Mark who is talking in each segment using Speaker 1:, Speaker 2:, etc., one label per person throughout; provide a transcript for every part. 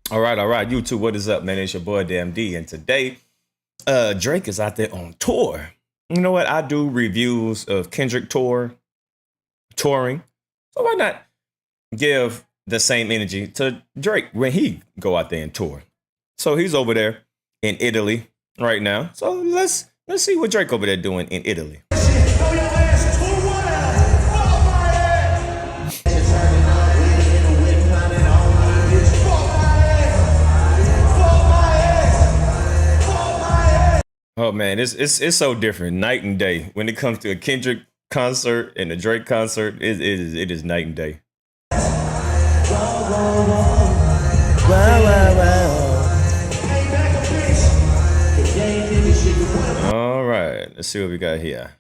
Speaker 1: All right. YouTube, what is up, man? It's your boy Damn D, and today, Drake is out there on tour. You know what? I do reviews of Kendrick touring, so why not give the same energy to Drake when he go out there and tour? So he's over there in Italy right now. So let's see what Drake over there doing in Italy. Oh man, it's so different, night and day. When it comes to a Kendrick concert and a Drake concert, it is night and day. All right, let's see what we got here.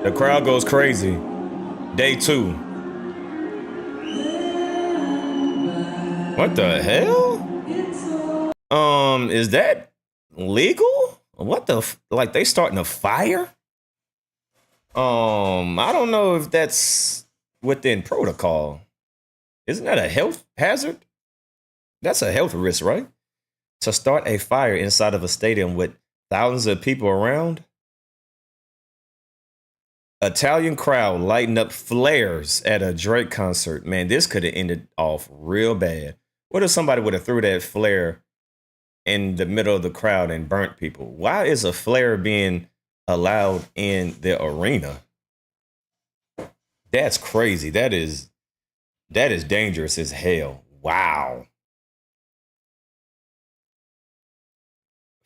Speaker 1: The crowd goes crazy. Day 2. What the hell? Is that legal? What the like they starting a fire? I don't know if that's within protocol. Isn't that a health hazard? That's a health risk, right? To start a fire inside of a stadium with thousands of people around. Italian crowd lighting up flares at a Drake concert. Man, this could have ended off real bad. What if somebody would have threw that flare in the middle of the crowd and burnt people? Why is a flare being allowed in the arena? That's crazy. That is dangerous as hell. Wow.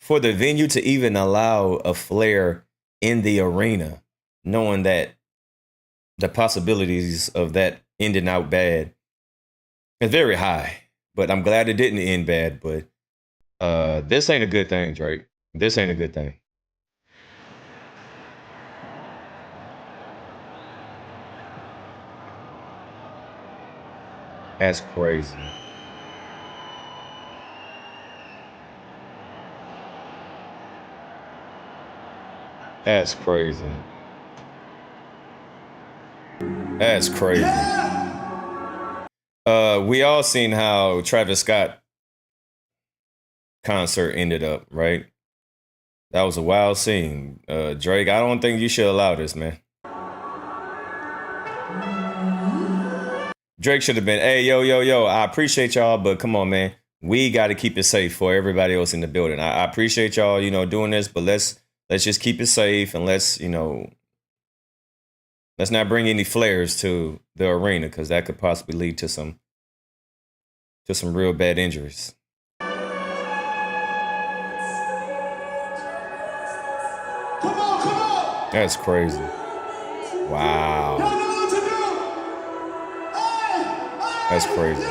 Speaker 1: For the venue to even allow a flare in the arena, knowing that the possibilities of that ending out bad is very high. But I'm glad it didn't end bad. But this ain't a good thing, Drake. This ain't a good thing. That's crazy. That's crazy. That's crazy. We all seen how Travis Scott concert ended up, right? That was a wild scene. Drake, I don't think you should allow this, man. Drake should have been, hey, yo, I appreciate y'all, but come on, man. We got to keep it safe for everybody else in the building. I appreciate y'all, doing this, but let's just keep it safe and let's not bring any flares to the arena because that could possibly lead to some real bad injuries. That's crazy. Wow. That's crazy.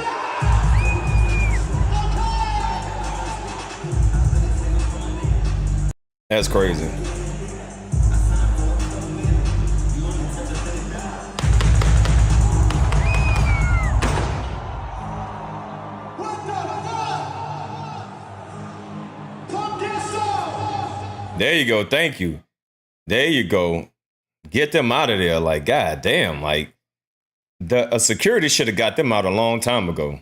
Speaker 1: That's crazy. There you go. Thank you. There you go. Get them out of there. Like, god damn, like a security should have got them out a long time ago.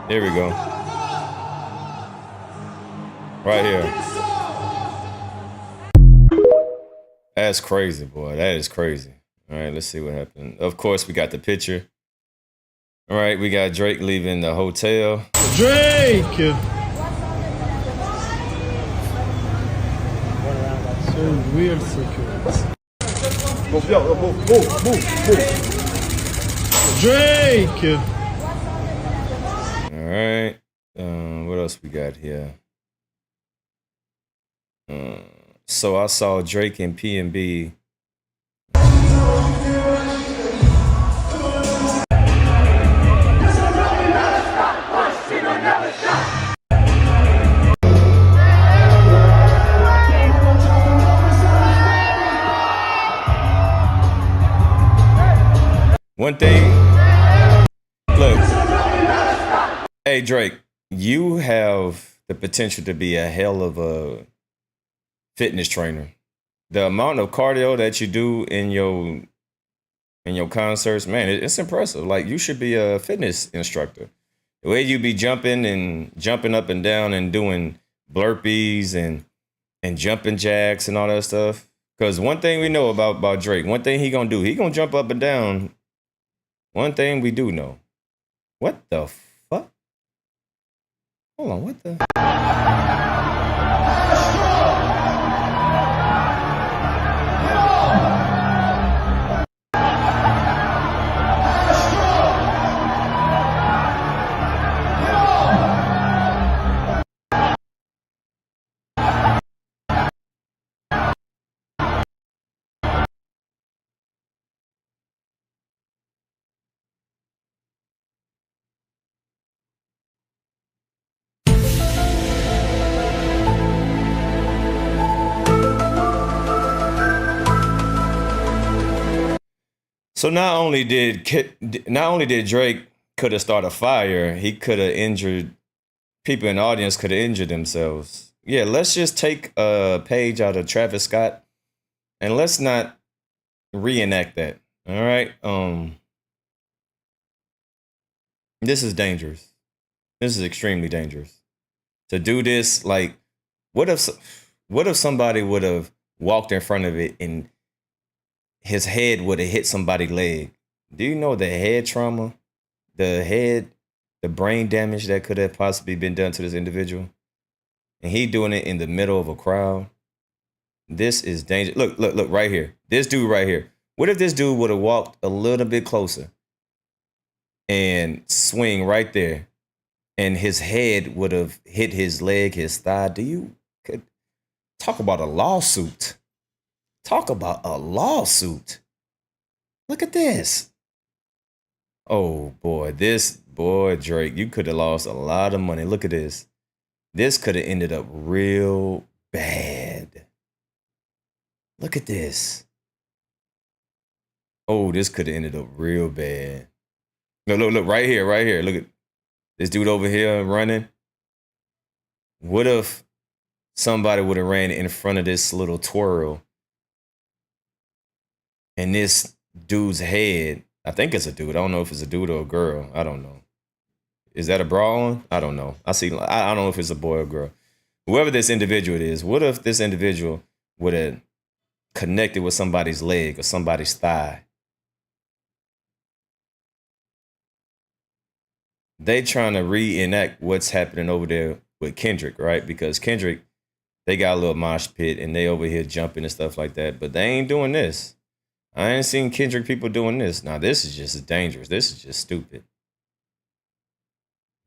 Speaker 1: There we go. Right here. That's crazy, boy. That is crazy. All right, let's see what happened. Of course, we got the picture. All right, we got Drake leaving the hotel.
Speaker 2: Drake! So weird security. Drake!
Speaker 1: All right. What else we got here? So I saw Drake and P&B. One thing, look, hey Drake, you have the potential to be a hell of a fitness trainer. The amount of cardio that you do in your in your concerts, man, it's impressive. Like you should be a fitness instructor. The way you be jumping up and down and doing burpees and jumping jacks and all that stuff. Because one thing we know about Drake, one thing he gonna do, he gonna jump up and down. One thing we do know. What the fuck? Hold on, what the? So not only did Drake could have started a fire, he could have injured people in the audience. Could have injured themselves. Yeah, let's just take a page out of Travis Scott and let's not reenact that. All right. This is dangerous. This is extremely dangerous. To do this, like, what if somebody would have walked in front of it and his head would have hit somebody's leg? Do you know the head trauma, the brain damage that could have possibly been done to this individual? And he doing it in the middle of a crowd. This is dangerous. Look right here. This dude right here. What if this dude would have walked a little bit closer and swing right there and his head would have hit his leg, his thigh? Could talk about a lawsuit. Talk about a lawsuit. Look at this. Oh boy, Drake, you could have lost a lot of money. Look at this. This could have ended up real bad. Look at this. Oh, this could have ended up real bad. Look, right here. Look at this dude over here running. What if somebody would have ran in front of this little twirl and this dude's head, I think it's a dude. I don't know if it's a dude or a girl. I don't know. Is that a bra on? I don't know. I don't know if it's a boy or girl. Whoever this individual is, what if this individual would have connected with somebody's leg or somebody's thigh? They trying to reenact what's happening over there with Kendrick, right? Because Kendrick, they got a little mosh pit and they over here jumping and stuff like that, but they ain't doing this. I ain't seen Kendrick people doing this. Now this is just dangerous. This is just stupid.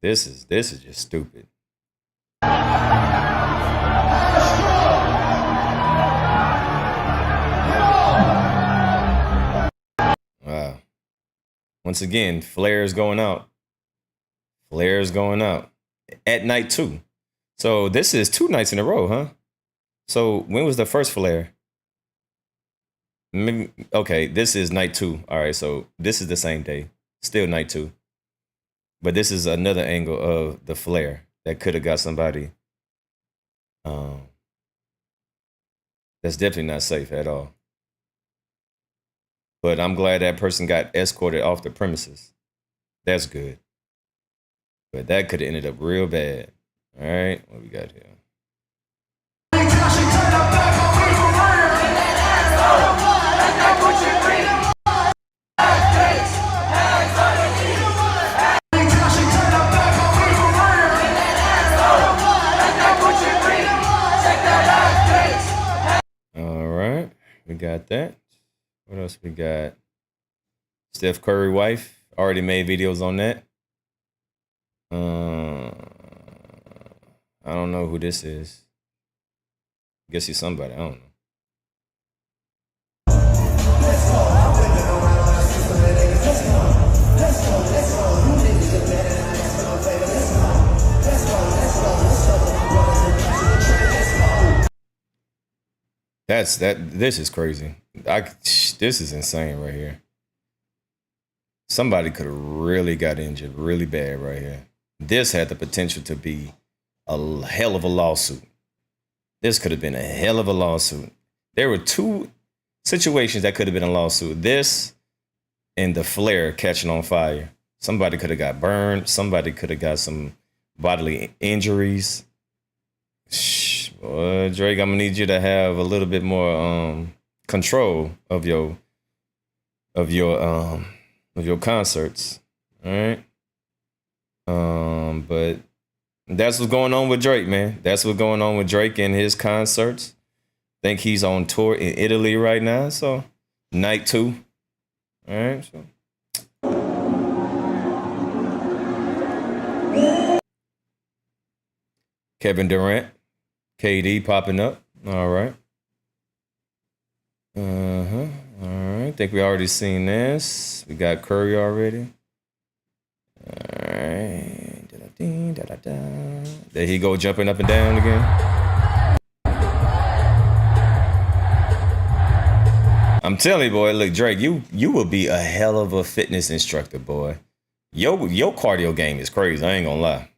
Speaker 1: This is just stupid. Wow. Once again, flares going out. Flares going out at night too. So this is 2 nights in a row, huh? So when was the first flare? Maybe, okay, this is night 2. All right, so this is the same day. Still night 2. But this is another angle of the flare that could have got somebody. That's definitely not safe at all. But I'm glad that person got escorted off the premises. That's good. But that could have ended up real bad. All right, what we got here? All right, we got that. What else we got? Steph Curry wife already made videos on that. I don't know who this is. I guess he's somebody. I don't know. This is crazy. This is insane right here. Somebody could have really got injured really bad right here. This had the potential to be a hell of a lawsuit. This could have been a hell of a lawsuit. There were 2 situations that could have been a lawsuit. This and the flare catching on fire. Somebody could have got burned. Somebody could have got some bodily injuries. Shh, boy, Drake, I'm gonna need you to have a little bit more control of your concerts. All right. But that's what's going on with Drake, man. That's what's going on with Drake and his concerts. I think he's on tour in Italy right now. So night 2. All right. So. Kevin Durant, KD popping up. All right. All right. Think we already seen this. We got Curry already. All right. There he go, jumping up and down again. I'm telling you, boy, look, Drake, you will be a hell of a fitness instructor, boy. Your cardio game is crazy. I ain't gonna lie.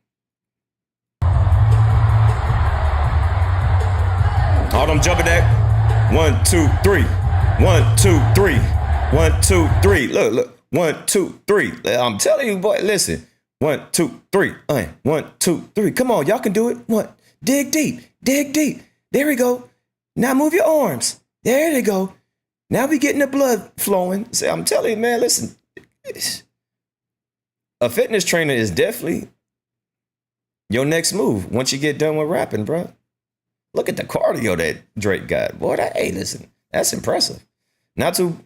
Speaker 1: All them jumping that. 1, 2, 3. 1, 2, 3. 1, 2, 3. Look. 1, 2, 3. I'm telling you, boy, listen. 1, 2, 3. 1, 2, 3. Come on, y'all can do it. What? Dig deep. Dig deep. There we go. Now move your arms. There they go. Now we getting the blood flowing. So I'm telling you, man, listen. A fitness trainer is definitely your next move once you get done with rapping, bro. Look at the cardio that Drake got. Boy, hey, listen, that's impressive. Not too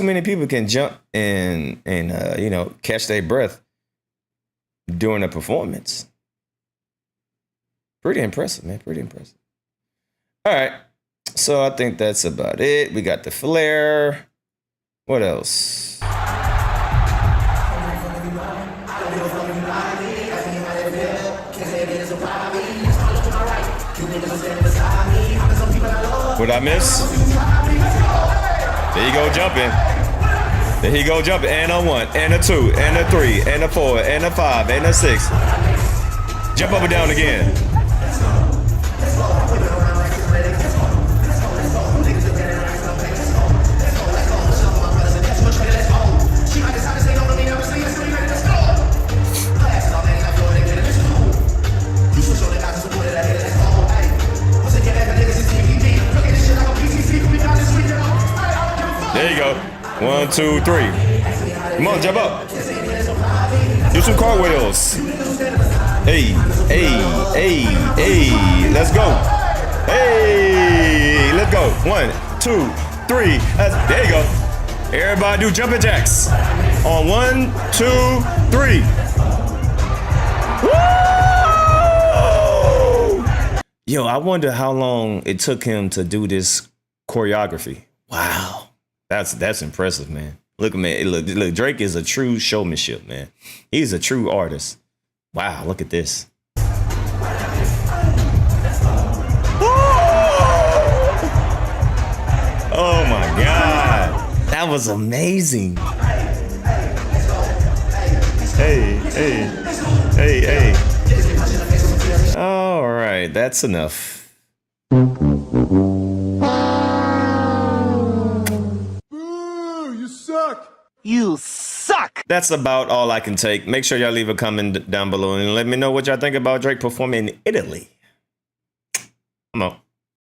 Speaker 1: many people can jump and catch their breath during a performance. Pretty impressive, man. Pretty impressive. All right. So I think that's about it. We got the flare. What else? What I miss? There you go jumping. There he go jumping. And a 1, and a 2, and a 3, and a 4, and a 5, and a 6. Jump up and down again. There you go. 1, 2, 3. Come on, jump up. Do some cartwheels. Hey. Let's go. Hey, let's go. 1, 2, 3. There you go. Everybody do jumping jacks. On 1, 2, 3. Woo! Yo, I wonder how long it took him to do this choreography. Wow. That's impressive, man. Look, man. Look, Drake is a true showmanship, man. He's a true artist. Wow, look at this. Oh my God. That was amazing. Hey. All right, that's enough.
Speaker 3: You suck!
Speaker 1: That's about all I can take. Make sure y'all leave a comment down below and let me know what y'all think about Drake performing in Italy. I'm out.